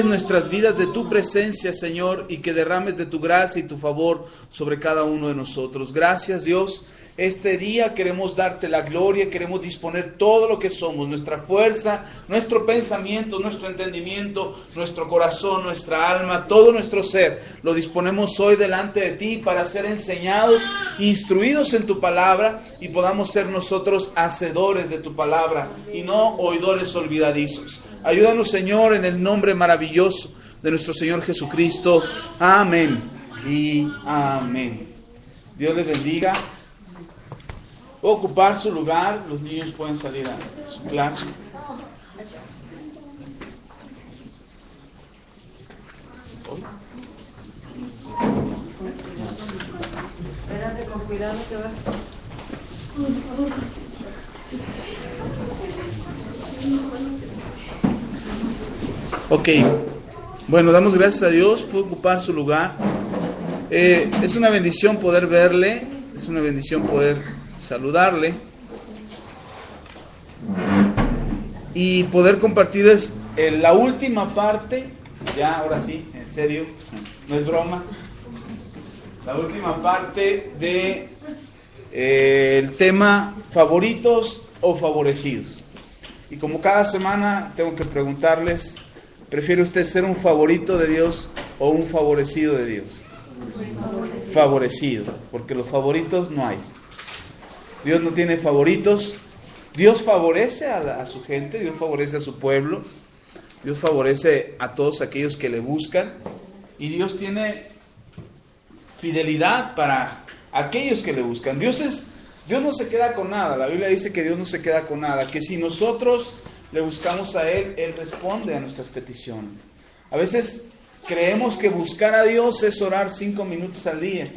Nuestras vidas de tu presencia, Señor, y que derrames de tu gracia y tu favor sobre cada uno de nosotros. Gracias, Dios. Este día queremos darte la gloria, queremos disponer todo lo que somos, nuestra fuerza, nuestro pensamiento, nuestro entendimiento, nuestro corazón, nuestra alma, todo nuestro ser. Lo disponemos hoy delante de ti para ser enseñados, instruidos en tu palabra y podamos ser nosotros hacedores de tu palabra y no oidores olvidadizos. Ayúdanos, Señor, en el nombre maravilloso de nuestro Señor Jesucristo. Amén y amén. Dios les bendiga. Puedo ocupar su lugar, los niños pueden salir a su clase. Espérate con cuidado que vas. Ok, bueno, damos gracias a Dios por ocupar su lugar. Es una bendición poder verle, es una bendición poder saludarle y poder compartirles la última parte, ya ahora sí, en serio, no es broma, la última parte de el tema favoritos o favorecidos. Y como cada semana tengo que preguntarles, ¿prefiere usted ser un favorito de Dios o un favorecido de Dios? Favorecido, porque los favoritos no hay. Dios no tiene favoritos. Dios favorece a su gente, Dios favorece a su pueblo, Dios favorece a todos aquellos que le buscan, y Dios tiene fidelidad para aquellos que le buscan. Dios no se queda con nada. La Biblia dice que Dios no se queda con nada, que si nosotros le buscamos a Él, Él responde a nuestras peticiones. A veces creemos que buscar a Dios es orar 5 minutos al día.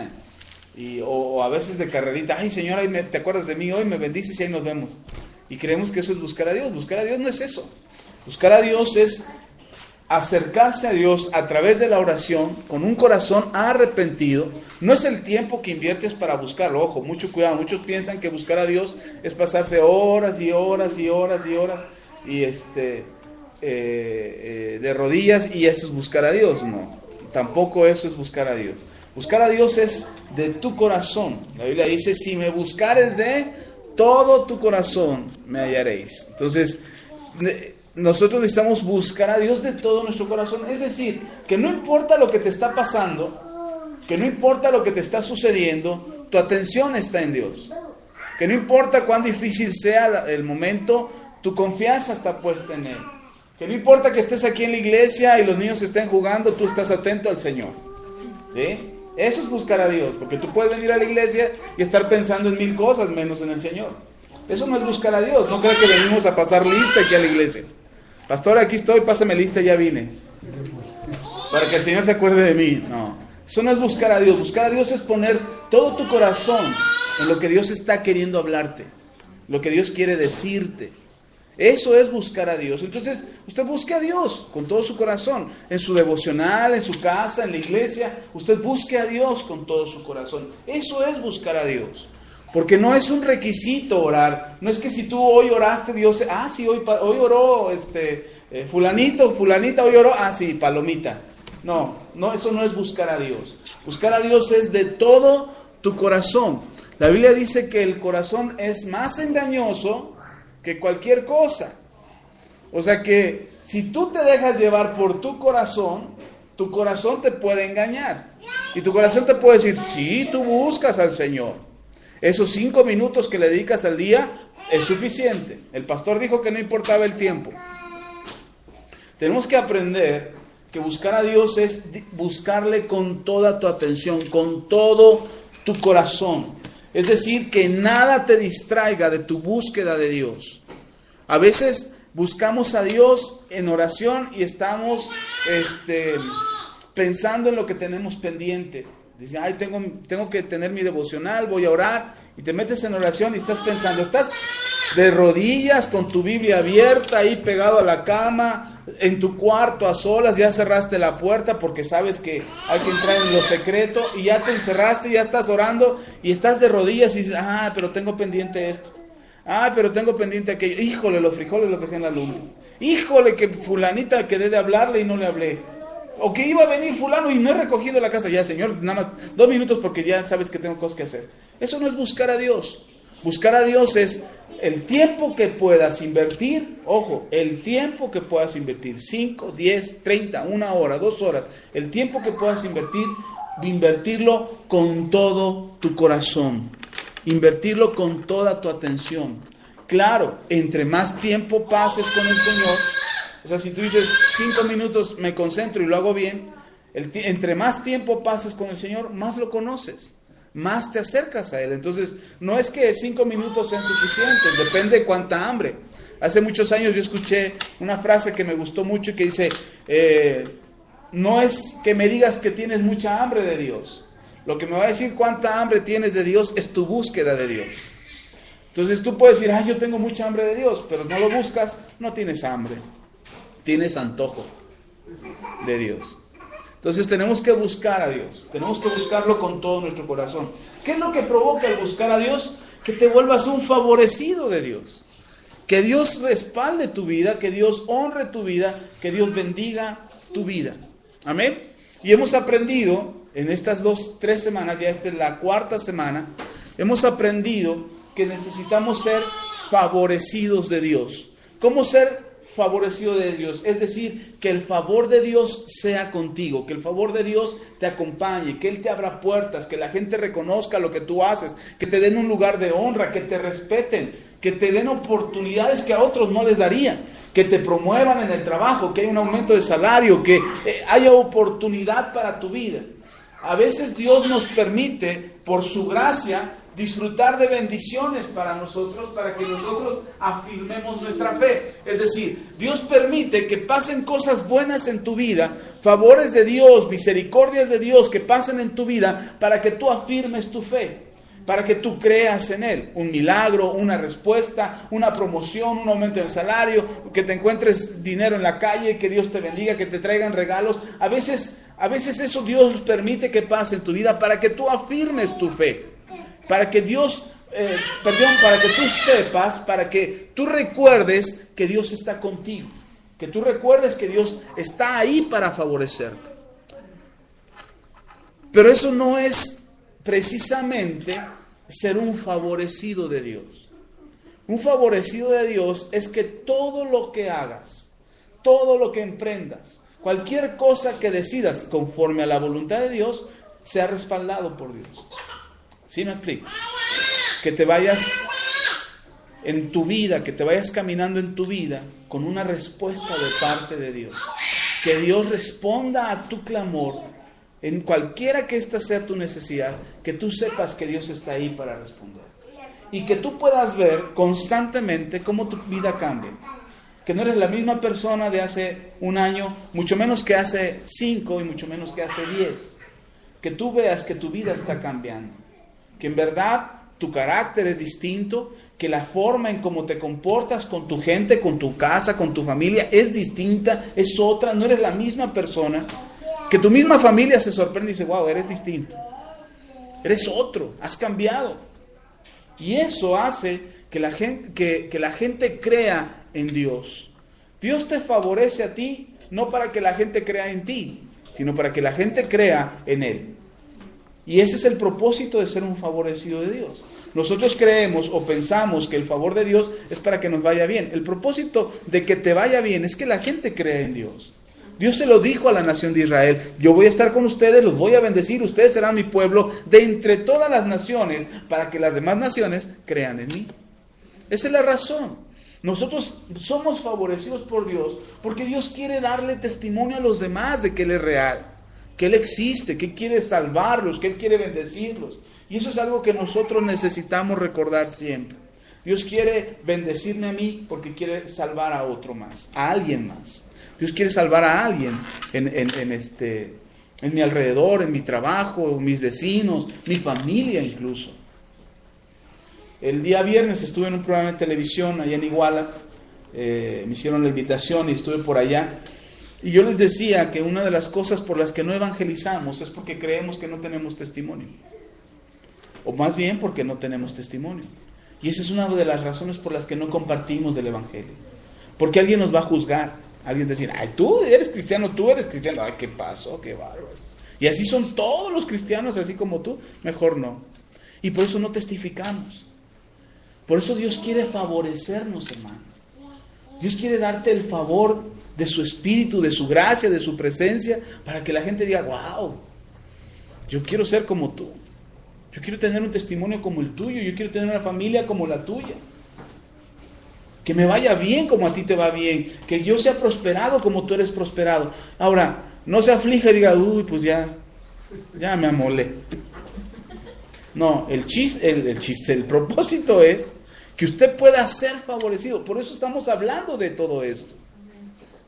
O a veces de carrerita, ay Señor, te acuerdas de mí, hoy me bendices y ahí nos vemos. Y creemos que eso es buscar a Dios. Buscar a Dios no es eso. Buscar a Dios es acercarse a Dios a través de la oración con un corazón arrepentido. No es el tiempo que inviertes para buscarlo. Ojo, mucho cuidado. Muchos piensan que buscar a Dios es pasarse horas y horas y horas y horas y de rodillas, y eso es buscar a Dios. No, tampoco eso es buscar a Dios. Buscar a Dios es de tu corazón. La Biblia dice, si me buscares de todo tu corazón, me hallaréis. Entonces, nosotros necesitamos buscar a Dios de todo nuestro corazón. Es decir, que no importa lo que te está pasando, que no importa lo que te está sucediendo, tu atención está en Dios. Que no importa cuán difícil sea el momento, tu confianza está puesta en Él. Que no importa que estés aquí en la iglesia y los niños estén jugando, tú estás atento al Señor. ¿Sí? Eso es buscar a Dios, porque tú puedes venir a la iglesia y estar pensando en 1000 cosas menos en el Señor. Eso no es buscar a Dios. No creo que venimos a pasar lista aquí a la iglesia. Pastor, aquí estoy, pásame lista, ya vine. Para que el Señor se acuerde de mí. No, eso no es buscar a Dios. Buscar a Dios es poner todo tu corazón en lo que Dios está queriendo hablarte, lo que Dios quiere decirte. Eso es buscar a Dios. Entonces, usted busque a Dios con todo su corazón. En su devocional, en su casa, en la iglesia. Usted busque a Dios con todo su corazón. Eso es buscar a Dios. Porque no es un requisito orar. No es que si tú hoy oraste, Dios... sí, hoy oró fulanito, fulanita, hoy oró... sí, palomita. No, eso no es buscar a Dios. Buscar a Dios es de todo tu corazón. La Biblia dice que el corazón es más engañoso que cualquier cosa. O sea que si tú te dejas llevar por tu corazón te puede engañar. Y tu corazón te puede decir, sí, tú buscas al Señor. Esos 5 minutos que le dedicas al día es suficiente. El pastor dijo que no importaba el tiempo. Tenemos que aprender que buscar a Dios es buscarle con toda tu atención, con todo tu corazón. Es decir, que nada te distraiga de tu búsqueda de Dios. A veces buscamos a Dios en oración y estamos pensando en lo que tenemos pendiente. Dice, tengo que tener mi devocional, voy a orar. Y te metes en oración y estás pensando, estás de rodillas con tu Biblia abierta ahí pegado a la cama, en tu cuarto a solas, ya cerraste la puerta porque sabes que hay que entrar en lo secreto y ya te encerraste, ya estás orando y estás de rodillas y dices, pero tengo pendiente esto, pero tengo pendiente aquello, híjole, los frijoles los dejé en la luna. Híjole, que fulanita quedé de hablarle y no le hablé. O que iba a venir fulano y no he recogido la casa. Ya, Señor, nada más 2 minutos porque ya sabes que tengo cosas que hacer. Eso no es buscar a Dios. Buscar a Dios es el tiempo que puedas invertir. Ojo, el tiempo que puedas invertir. 5, 10, 30, 1 hora, 2 horas. El tiempo que puedas invertirlo con todo tu corazón. Invertirlo con toda tu atención. Claro, entre más tiempo pases con el Señor, o sea, si tú dices 5 minutos me concentro y lo hago bien, entre más tiempo pases con el Señor, más lo conoces, más te acercas a Él. Entonces, no es que 5 minutos sean suficientes, depende de cuánta hambre. Hace muchos años yo escuché una frase que me gustó mucho y que dice, no es que me digas que tienes mucha hambre de Dios. Lo que me va a decir cuánta hambre tienes de Dios es tu búsqueda de Dios. Entonces tú puedes decir, yo tengo mucha hambre de Dios, pero no lo buscas, no tienes hambre. Tienes antojo de Dios. Entonces tenemos que buscar a Dios. Tenemos que buscarlo con todo nuestro corazón. ¿Qué es lo que provoca el buscar a Dios? Que te vuelvas un favorecido de Dios. Que Dios respalde tu vida, que Dios honre tu vida, que Dios bendiga tu vida. Amén. Y hemos aprendido en estas 3 semanas, ya esta es la 4ª semana, hemos aprendido que necesitamos ser favorecidos de Dios. ¿Cómo ser favorecido de Dios? Es decir, que el favor de Dios sea contigo, que el favor de Dios te acompañe, que Él te abra puertas, que la gente reconozca lo que tú haces, que te den un lugar de honra, que te respeten, que te den oportunidades que a otros no les darían, que te promuevan en el trabajo, que haya un aumento de salario, que haya oportunidad para tu vida. A veces Dios nos permite, por su gracia, disfrutar de bendiciones para nosotros, para que nosotros afirmemos nuestra fe. Es decir, Dios permite que pasen cosas buenas en tu vida, favores de Dios, misericordias de Dios que pasen en tu vida, para que tú afirmes tu fe, para que tú creas en Él. Un milagro, una respuesta, una promoción, un aumento en salario, que te encuentres dinero en la calle, que Dios te bendiga, que te traigan regalos. A veces eso Dios permite que pase en tu vida para que tú afirmes tu fe. Para que para que tú sepas, para que tú recuerdes que Dios está contigo, que tú recuerdes que Dios está ahí para favorecerte. Pero eso no es precisamente ser un favorecido de Dios. Un favorecido de Dios es que todo lo que hagas, todo lo que emprendas, cualquier cosa que decidas conforme a la voluntad de Dios, sea respaldado por Dios. ¿Sí me explico? Que te vayas en tu vida, que te vayas caminando en tu vida con una respuesta de parte de Dios. Que Dios responda a tu clamor, en cualquiera que esta sea tu necesidad, que tú sepas que Dios está ahí para responder. Y que tú puedas ver constantemente cómo tu vida cambia. Que no eres la misma persona de hace 1 año, mucho menos que hace 5 y mucho menos que hace 10. Que tú veas que tu vida está cambiando. Que en verdad tu carácter es distinto, que la forma en cómo te comportas con tu gente, con tu casa, con tu familia es distinta, es otra, no eres la misma persona. Que tu misma familia se sorprende y dice, wow, eres distinto, eres otro, has cambiado. Y eso hace que la gente crea en Dios. Dios te favorece a ti, no para que la gente crea en ti, sino para que la gente crea en Él. Y ese es el propósito de ser un favorecido de Dios. Nosotros creemos o pensamos que el favor de Dios es para que nos vaya bien. El propósito de que te vaya bien es que la gente crea en Dios. Dios se lo dijo a la nación de Israel: yo voy a estar con ustedes, los voy a bendecir, ustedes serán mi pueblo de entre todas las naciones, para que las demás naciones crean en mí. Esa es la razón. Nosotros somos favorecidos por Dios porque Dios quiere darle testimonio a los demás de que Él es real, que Él existe, que Él quiere salvarlos, que Él quiere bendecirlos. Y eso es algo que nosotros necesitamos recordar siempre. Dios quiere bendecirme a mí porque quiere salvar a otro más, a alguien más. Dios quiere salvar a alguien en mi alrededor, en mi trabajo, mis vecinos, mi familia incluso. El día viernes estuve en un programa de televisión allá en Iguala. Me hicieron la invitación y estuve por allá. Y yo les decía que una de las cosas por las que no evangelizamos es porque creemos que no tenemos testimonio. O más bien porque no tenemos testimonio. Y esa es una de las razones por las que no compartimos del Evangelio. Porque alguien nos va a juzgar. Alguien decir, ay, tú eres cristiano, ay, ¿qué pasó? Qué bárbaro. Y así son todos los cristianos, así como tú. Mejor no. Y por eso no testificamos. Por eso Dios quiere favorecernos, hermano. Dios quiere darte el favor de su espíritu, de su gracia, de su presencia, para que la gente diga, wow, yo quiero ser como tú. Yo quiero tener un testimonio como el tuyo. Yo quiero tener una familia como la tuya. Que me vaya bien como a ti te va bien. Que yo sea prosperado como tú eres prosperado. Ahora, no se aflija y diga, uy, pues ya me amolé. No, el propósito es que usted pueda ser favorecido. Por eso estamos hablando de todo esto.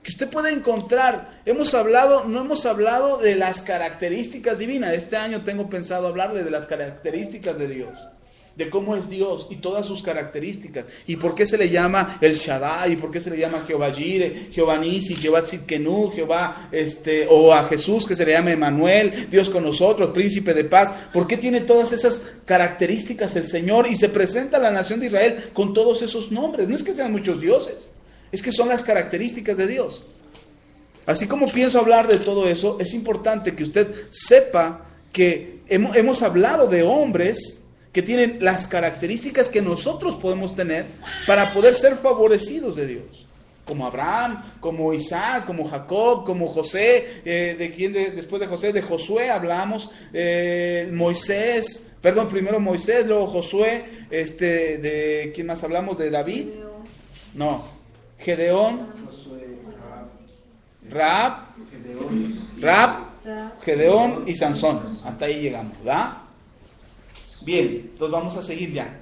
Que usted pueda encontrar, no hemos hablado de las características divinas. Este año tengo pensado hablarle de las características de Dios. De cómo es Dios y todas sus características. Y por qué se le llama El Shaddai, y por qué se le llama Jehová Jireh, Jehová Nisi, Jehová Tzidkenu, o a Jesús que se le llama Emmanuel, Dios con nosotros, Príncipe de Paz. ¿Por qué tiene todas esas características el Señor? Y se presenta a la nación de Israel con todos esos nombres. No es que sean muchos dioses, es que son las características de Dios. Así como pienso hablar de todo eso, es importante que usted sepa que hemos hablado de hombres que tienen las características que nosotros podemos tener para poder ser favorecidos de Dios. Como Abraham, como Isaac, como Jacob, como José, después de José, de Josué hablamos, primero Moisés, luego Josué, ¿de quién más hablamos? ¿De David? No, Gedeón, Rahab, Gedeón y Sansón. Hasta ahí llegamos, ¿verdad? Bien, entonces vamos a seguir ya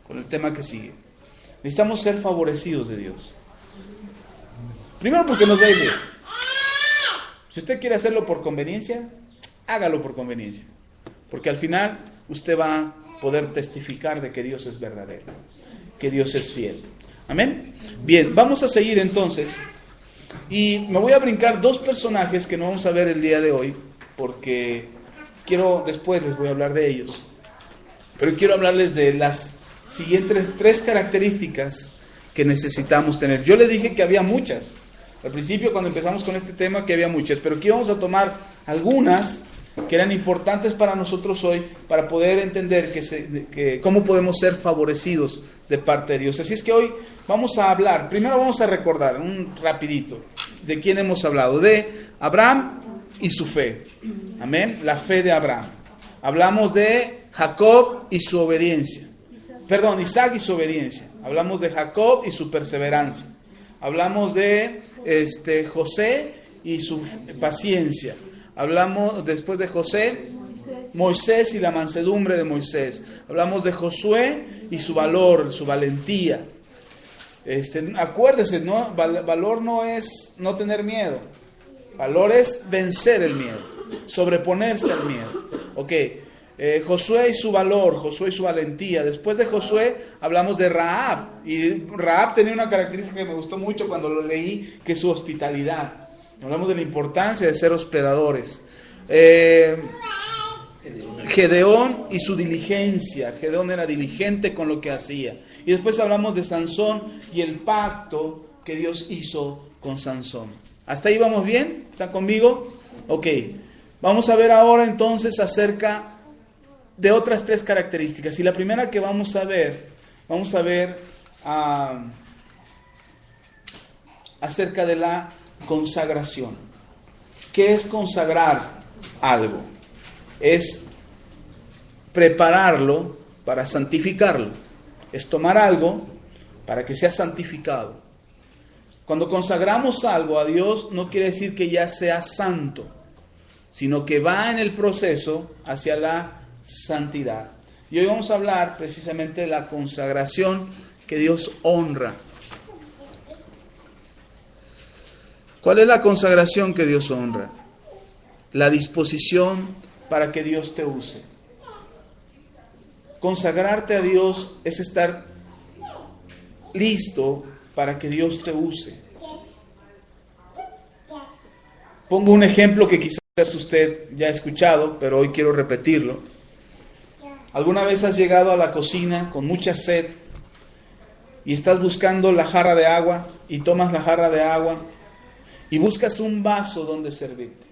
con el tema que sigue. Necesitamos ser favorecidos de Dios. Primero porque nos deje. Si usted quiere hacerlo por conveniencia, hágalo por conveniencia. Porque al final usted va a poder testificar de que Dios es verdadero, que Dios es fiel. Amén. Bien, vamos a seguir entonces. Y me voy a brincar dos personajes que no vamos a ver el día de hoy, porque después les voy a hablar de ellos. Pero quiero hablarles de las siguientes 3 características que necesitamos tener. Yo les dije que había muchas. Al principio, cuando empezamos con este tema, que había muchas. Pero aquí vamos a tomar algunas que eran importantes para nosotros hoy, para poder entender cómo podemos ser favorecidos de parte de Dios. Así es que hoy vamos a hablar, primero vamos a recordar un rapidito de quién hemos hablado. De Abraham y su fe. Amén. La fe de Abraham. Hablamos de Jacob y su obediencia. Isaac y su obediencia. Hablamos de Jacob y su perseverancia. Hablamos de José y su paciencia. Hablamos después de José, Moisés y la mansedumbre de Moisés. Hablamos de Josué y su valor, su valentía. Acuérdese, ¿no? Valor no es no tener miedo. Valor es vencer el miedo, sobreponerse al miedo. Ok. Josué y su valor, Josué y su valentía. Después de Josué hablamos de Rahab. Y Rahab tenía una característica que me gustó mucho cuando lo leí, que es su hospitalidad. Hablamos de la importancia de ser hospedadores. Gedeón y su diligencia. Gedeón era diligente con lo que hacía. Y después hablamos de Sansón y el pacto que Dios hizo con Sansón. ¿Hasta ahí vamos bien? ¿Están conmigo? Ok. Vamos a ver ahora entonces acerca de otras 3 características. Y la primera que vamos a ver acerca de la consagración. ¿Qué es consagrar algo? Es prepararlo para santificarlo. Es tomar algo para que sea santificado. Cuando consagramos algo a Dios, no quiere decir que ya sea santo, sino que va en el proceso hacia la santidad. Y hoy vamos a hablar precisamente de la consagración que Dios honra. ¿Cuál es la consagración que Dios honra? La disposición para que Dios te use. Consagrarte a Dios es estar listo para que Dios te use. Pongo un ejemplo que quizás usted ya ha escuchado, pero hoy quiero repetirlo. ¿Alguna vez has llegado a la cocina con mucha sed y estás buscando la jarra de agua y tomas la jarra de agua y buscas un vaso donde servirte.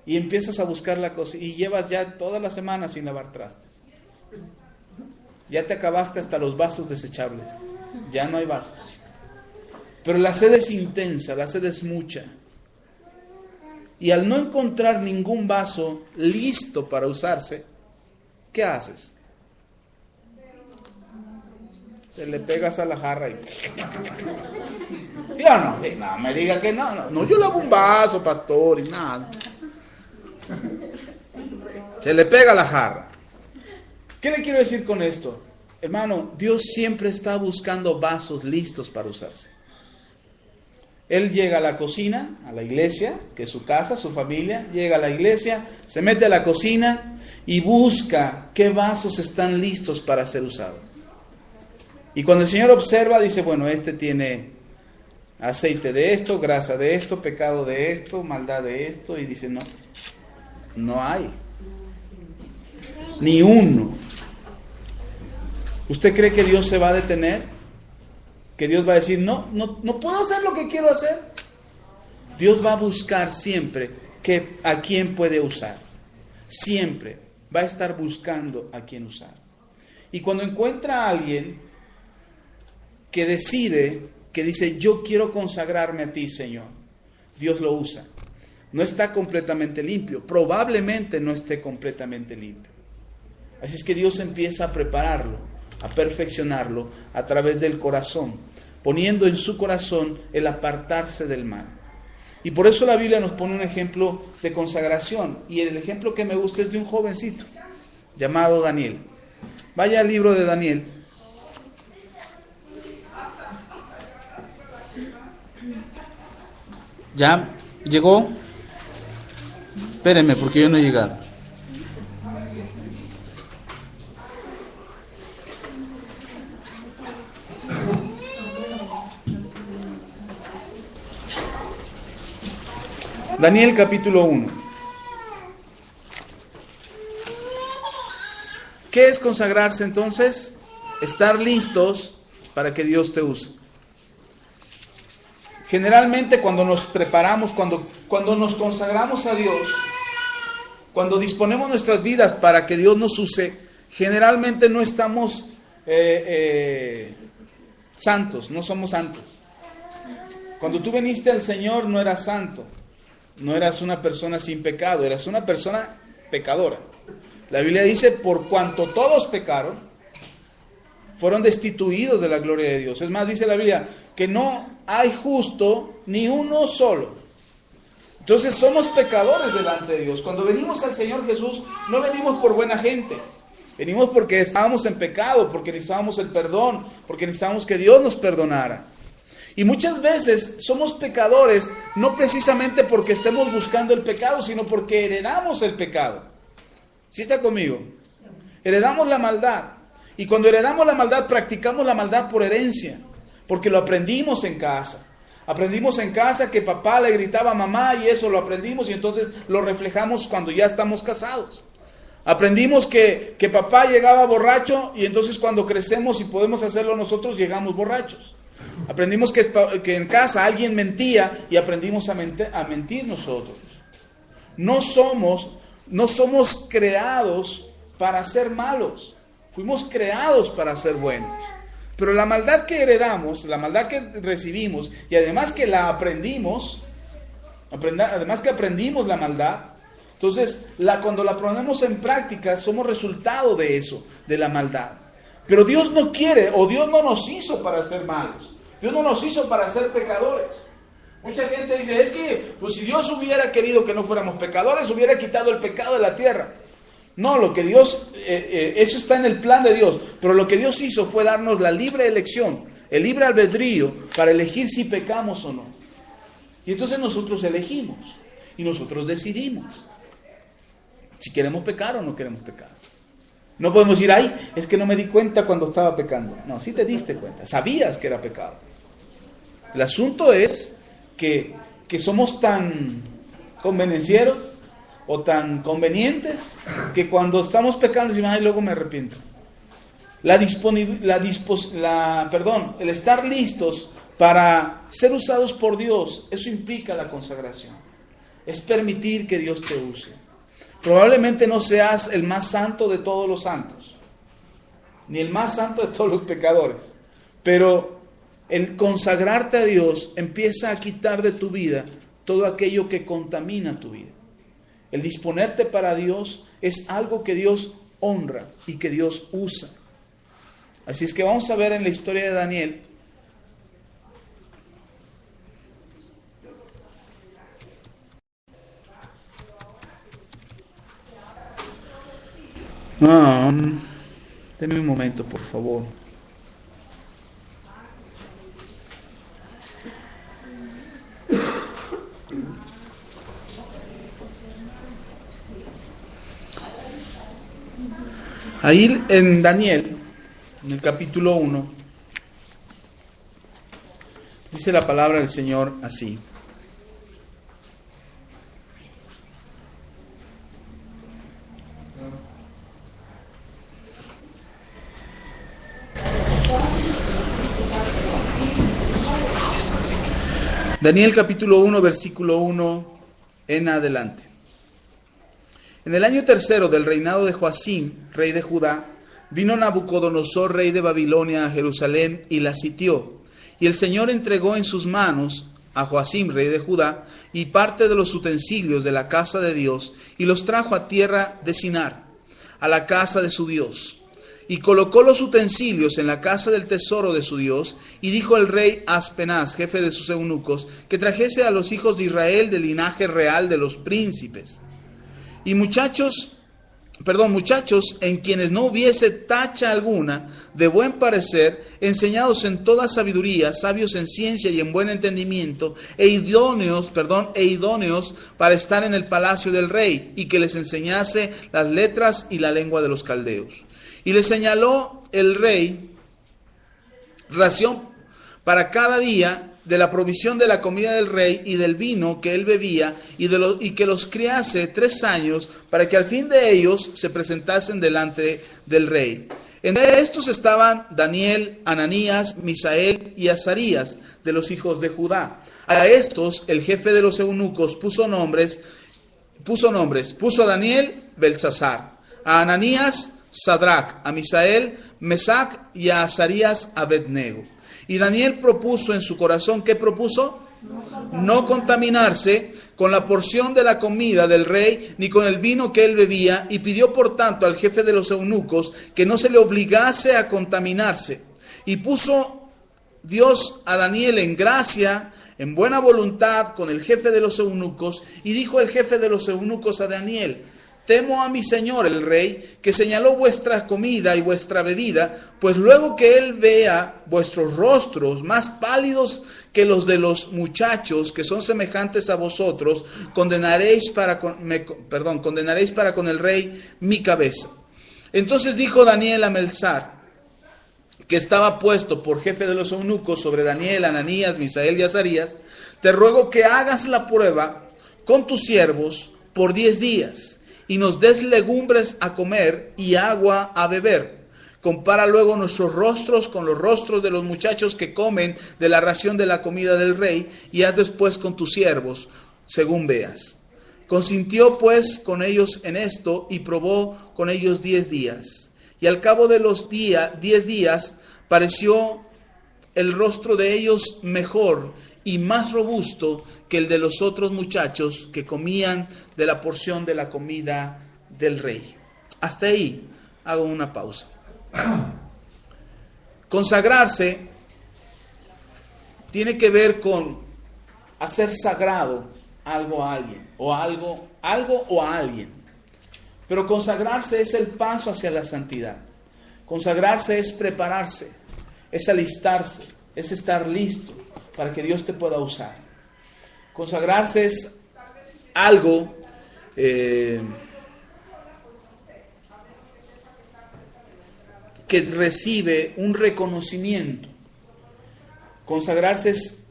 Y empiezas a buscar la cosa y llevas ya toda la semana sin lavar trastes. Ya te acabaste hasta los vasos desechables. Ya no hay vasos. Pero la sed es intensa, la sed es mucha. Y al no encontrar ningún vaso listo para usarse, ¿qué haces? Te le pegas a la jarra y... ¿Sí o no? Sí, no, me diga que no, yo lavo un vaso, pastor, y nada. Se le pega a la jarra. ¿Qué le quiero decir con esto? Hermano, Dios siempre está buscando vasos listos para usarse. Él llega a la cocina, a la iglesia, que es su casa, su familia, llega a la iglesia, se mete a la cocina y busca qué vasos están listos para ser usados. Y cuando el Señor observa, dice, bueno, este tiene aceite de esto, grasa de esto, pecado de esto, maldad de esto, y dice, no hay. Ni uno. ¿Usted cree que Dios se va a detener? ¿Que Dios va a decir, no puedo hacer lo que quiero hacer? Dios va a buscar siempre a quién puede usar. Siempre va a estar buscando a quién usar. Y cuando encuentra a alguien que decide, que dice, yo quiero consagrarme a ti, Señor, Dios lo usa. No está completamente limpio, probablemente no esté completamente limpio. Así es que Dios empieza a prepararlo, a perfeccionarlo a través del corazón, poniendo en su corazón el apartarse del mal. Y por eso la Biblia nos pone un ejemplo de consagración, y el ejemplo que me gusta es de un jovencito llamado Daniel. Vaya al libro de Daniel. ¿Ya llegó? Espérenme porque yo no he llegado. Daniel capítulo 1. ¿Qué es consagrarse entonces? Estar listos para que Dios te use. Generalmente cuando nos preparamos, cuando nos consagramos a Dios, cuando disponemos nuestras vidas para que Dios nos use, generalmente no estamos santos, no somos santos. Cuando tú viniste al Señor no eras santo. No eras una persona sin pecado, eras una persona pecadora. La Biblia dice, por cuanto todos pecaron, fueron destituidos de la gloria de Dios. Es más, dice la Biblia, que no hay justo ni uno solo. Entonces somos pecadores delante de Dios. Cuando venimos al Señor Jesús, no venimos por buena gente. Venimos porque estábamos en pecado, porque necesitábamos el perdón, porque necesitábamos que Dios nos perdonara. Y muchas veces somos pecadores no precisamente porque estemos buscando el pecado, sino porque heredamos el pecado. ¿Sí está conmigo? Heredamos la maldad. Y cuando heredamos la maldad, practicamos la maldad por herencia, porque lo aprendimos en casa. Aprendimos en casa que papá le gritaba a mamá y eso lo aprendimos y entonces lo reflejamos cuando ya estamos casados. Aprendimos que papá llegaba borracho y entonces cuando crecemos y podemos hacerlo nosotros, llegamos borrachos. Aprendimos que en casa alguien mentía y aprendimos a mentir nosotros. No somos creados para ser malos. Fuimos creados para ser buenos. Pero la maldad que heredamos, la maldad que recibimos, y además que la aprendimos, además que aprendimos la maldad, entonces cuando la ponemos en práctica, somos resultado de eso, de la maldad. Pero Dios no quiere, o Dios no nos hizo para ser malos. Dios no nos hizo para ser pecadores. Mucha gente dice, es que pues si Dios hubiera querido que no fuéramos pecadores, hubiera quitado el pecado de la tierra. No, lo que Dios, eso está en el plan de Dios, pero lo que Dios hizo fue darnos la libre elección, el libre albedrío para elegir si pecamos o no. Y entonces nosotros elegimos y nosotros decidimos si queremos pecar o no queremos pecar. No podemos decir, ay, es que no me di cuenta cuando estaba pecando. No, sí te diste cuenta, sabías que era pecado. El asunto es que somos tan convenencieros o tan convenientes que cuando estamos pecando decimos, ay, luego me arrepiento. el estar listos para ser usados por Dios, eso implica la consagración. Es permitir que Dios te use. Probablemente no seas el más santo de todos los santos, ni el más santo de todos los pecadores, pero el consagrarte a Dios empieza a quitar de tu vida todo aquello que contamina tu vida. El disponerte para Dios es algo que Dios honra y que Dios usa. Así es que vamos a ver en la historia de Daniel deme un momento, por favor. Ahí en Daniel, en el capítulo 1, dice la palabra del Señor así. Daniel capítulo 1, versículo 1 en adelante. En el año tercero del reinado de Joacim, rey de Judá, vino Nabucodonosor, rey de Babilonia, a Jerusalén y la sitió. Y el Señor entregó en sus manos a Joacim, rey de Judá, y parte de los utensilios de la casa de Dios, y los trajo a tierra de Sinar, a la casa de su Dios. Y colocó los utensilios en la casa del tesoro de su Dios, y dijo el rey Aspenaz, jefe de sus eunucos, que trajese a los hijos de Israel del linaje real de los príncipes. Y muchachos en quienes no hubiese tacha alguna, de buen parecer, enseñados en toda sabiduría, sabios en ciencia y en buen entendimiento, e idóneos para estar en el palacio del rey, y que les enseñase las letras y la lengua de los caldeos. Y le señaló el rey ración para cada día de la provisión de la comida del rey y del vino que él bebía, y que los criase 3 años, para que al fin de ellos se presentasen delante del rey. Entre estos estaban Daniel, Ananías, Misael y Azarías, de los hijos de Judá. A estos el jefe de los eunucos puso a Daniel Belsasar, a Ananías Sadrac, a Misael Mesac y a Azarías Abednego. Y Daniel propuso en su corazón, ¿qué propuso? No contaminarse con la porción de la comida del rey, ni con el vino que él bebía, y pidió por tanto al jefe de los eunucos que no se le obligase a contaminarse. Y puso Dios a Daniel en gracia, en buena voluntad con el jefe de los eunucos, y dijo el jefe de los eunucos a Daniel: temo a mi señor el rey, que señaló vuestra comida y vuestra bebida, pues luego que él vea vuestros rostros más pálidos que los de los muchachos que son semejantes a vosotros, condenaréis para con el rey mi cabeza. Entonces dijo Daniel a Melzar, que estaba puesto por jefe de los eunucos sobre Daniel, Ananías, Misael y Azarías: te ruego que hagas la prueba con tus siervos por 10 días, y nos des legumbres a comer y agua a beber. Compara luego nuestros rostros con los rostros de los muchachos que comen de la ración de la comida del rey, y haz después con tus siervos, según veas. Consintió pues con ellos en esto, y probó con ellos 10 días. Y al cabo de los 10 días, pareció el rostro de ellos mejor y más robusto que el de los otros muchachos que comían de la porción de la comida del rey. Hasta ahí hago una pausa. Consagrarse tiene que ver con hacer sagrado algo a alguien, o algo a alguien. Pero consagrarse es el paso hacia la santidad. Consagrarse es prepararse, es alistarse, es estar listo para que Dios te pueda usar. Consagrarse es algo que recibe un reconocimiento. Consagrarse es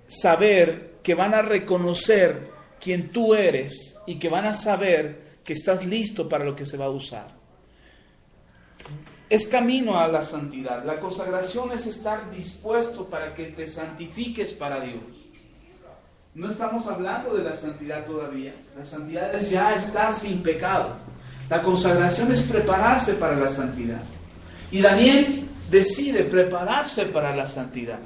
saber que van a reconocer quién tú eres y que van a saber que estás listo para lo que se va a usar. es camino a la santidad. La consagración es estar dispuesto para que te santifiques para Dios. No estamos hablando de la santidad todavía. La santidad es ya estar sin pecado. La consagración es prepararse para la santidad. Y Daniel decide prepararse para la santidad.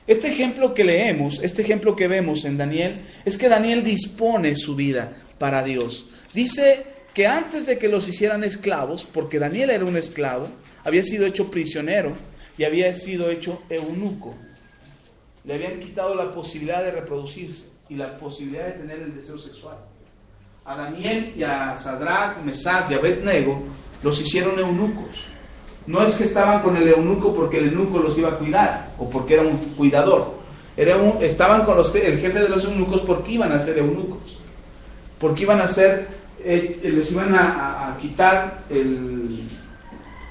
Este ejemplo que leemos, este ejemplo que vemos en Daniel, es que Daniel dispone su vida para Dios. Dice que antes de que los hicieran esclavos, porque Daniel era un esclavo, había sido hecho prisionero y había sido hecho eunuco. Le habían quitado la posibilidad de reproducirse y la posibilidad de tener el deseo sexual. A Daniel y a Sadrach, Mesach y Abednego los hicieron eunucos. No es que estaban con el eunuco porque el eunuco los iba a cuidar o porque era un cuidador. Estaban con el jefe de los eunucos porque iban a ser eunucos. Porque iban a ser, les iban a quitar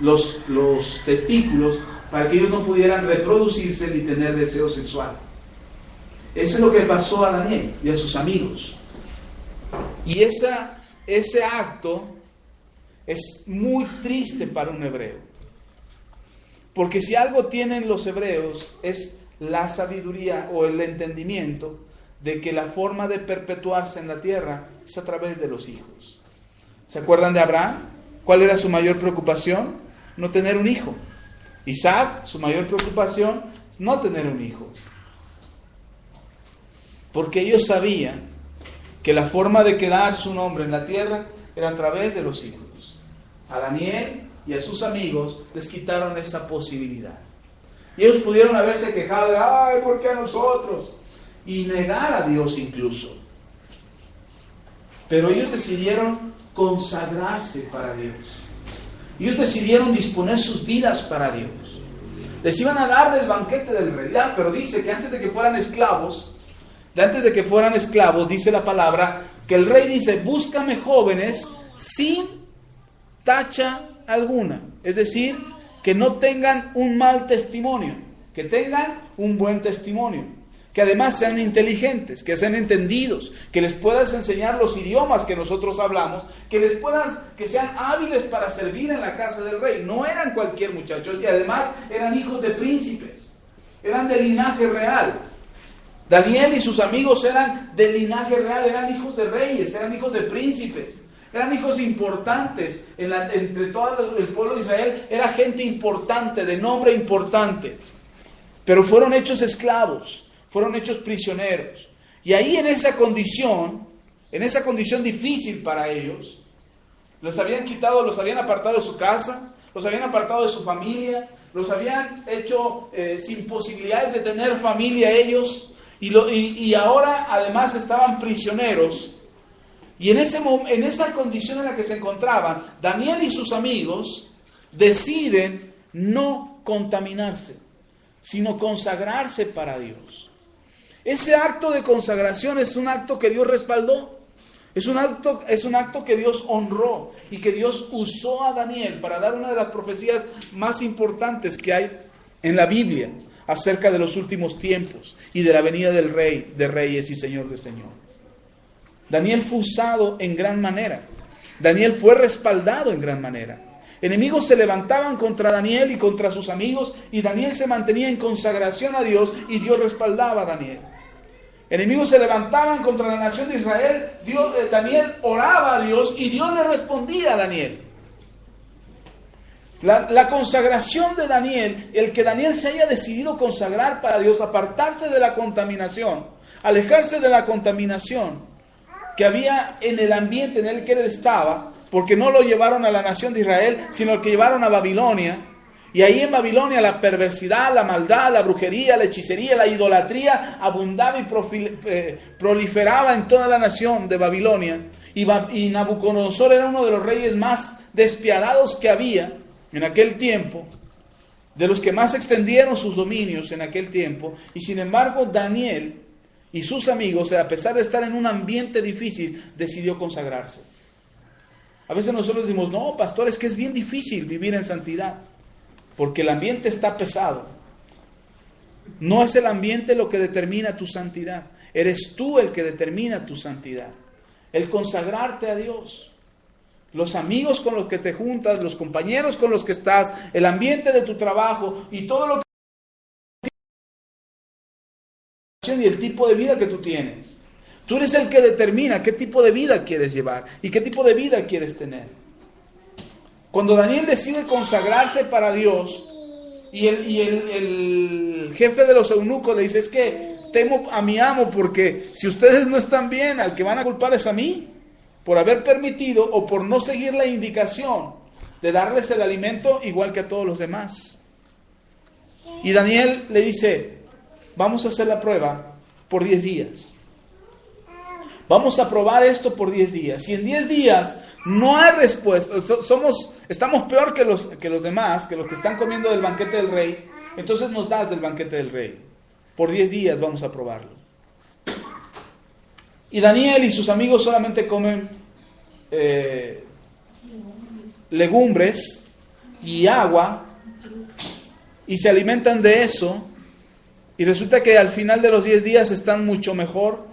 los testículos para que ellos no pudieran reproducirse ni tener deseo sexual. Eso es lo que pasó a Daniel y a sus amigos. Y ese acto es muy triste para un hebreo. Porque si algo tienen los hebreos es la sabiduría o el entendimiento de que la forma de perpetuarse en la tierra es a través de los hijos. ¿Se acuerdan de Abraham? ¿Cuál era su mayor preocupación? No tener un hijo. Isaac, su mayor preocupación, no tener un hijo. Porque ellos sabían que la forma de quedar su nombre en la tierra era a través de los hijos. A Daniel y a sus amigos les quitaron esa posibilidad. Y ellos pudieron haberse quejado de, ay, ¿por qué a nosotros? Y negar a Dios incluso. Pero ellos decidieron consagrarse para Dios. Ellos decidieron disponer sus vidas para Dios. Les iban a dar del banquete del rey. Pero dice que antes de que fueran esclavos, dice la palabra, que el rey dice, búscame jóvenes sin tacha alguna. Es decir, que no tengan un mal testimonio, que tengan un buen testimonio, que además sean inteligentes, que sean entendidos, que les puedas enseñar los idiomas que nosotros hablamos, que sean hábiles para servir en la casa del rey. No eran cualquier muchachos y además eran hijos de príncipes, eran de linaje real. Daniel y sus amigos eran de linaje real, eran hijos de reyes, eran hijos de príncipes. Eran hijos importantes entre todo el pueblo de Israel. Era gente importante, de nombre importante. Pero fueron hechos esclavos, fueron hechos prisioneros. Y ahí en esa condición difícil para ellos, los habían quitado, los habían apartado de su casa, los habían apartado de su familia, los habían hecho sin posibilidades de tener familia ellos. Y ahora además estaban prisioneros. Y en esa condición en la que se encontraban, Daniel y sus amigos deciden no contaminarse, sino consagrarse para Dios. Ese acto de consagración es un acto que Dios respaldó. Es un acto que Dios honró y que Dios usó a Daniel para dar una de las profecías más importantes que hay en la Biblia acerca de los últimos tiempos y de la venida del Rey de Reyes y Señor de Señores. Daniel fue usado en gran manera. Daniel fue respaldado en gran manera. Enemigos se levantaban contra Daniel y contra sus amigos y Daniel se mantenía en consagración a Dios y Dios respaldaba a Daniel. Enemigos se levantaban contra la nación de Israel, Daniel oraba a Dios y Dios le respondía a Daniel. La consagración de Daniel, el que Daniel se haya decidido consagrar para Dios, apartarse de la contaminación, alejarse de la contaminación que había en el ambiente en el que él estaba, porque no lo llevaron a la nación de Israel, sino que llevaron a Babilonia. Y ahí en Babilonia la perversidad, la maldad, la brujería, la hechicería, la idolatría abundaba y proliferaba en toda la nación de Babilonia. Y Nabucodonosor era uno de los reyes más despiadados que había en aquel tiempo, de los que más extendieron sus dominios en aquel tiempo. Y sin embargo Daniel y sus amigos, a pesar de estar en un ambiente difícil, decidió consagrarse. A veces nosotros decimos, no, pastor, es que es bien difícil vivir en santidad, porque el ambiente está pesado. No es el ambiente lo que determina tu santidad, eres tú el que determina tu santidad. El consagrarte a Dios. Los amigos con los que te juntas, los compañeros con los que estás, el ambiente de tu trabajo y todo lo que... y el tipo de vida que tú tienes. Tú eres el que determina qué tipo de vida quieres llevar y qué tipo de vida quieres tener. Cuando Daniel decide consagrarse para Dios y el jefe de los eunucos le dice, es que temo a mi amo porque si ustedes no están bien, al que van a culpar es a mí, por haber permitido o por no seguir la indicación de darles el alimento igual que a todos los demás. Y Daniel le dice, vamos a hacer la prueba por 10 días. Vamos a probar esto por 10 días. Si en 10 días no hay respuesta, estamos peor que los demás, que los que están comiendo del banquete del rey, entonces nos das del banquete del rey. Por 10 días vamos a probarlo. Y Daniel y sus amigos solamente comen legumbres y agua y se alimentan de eso. Y resulta que al final de los 10 días están mucho mejor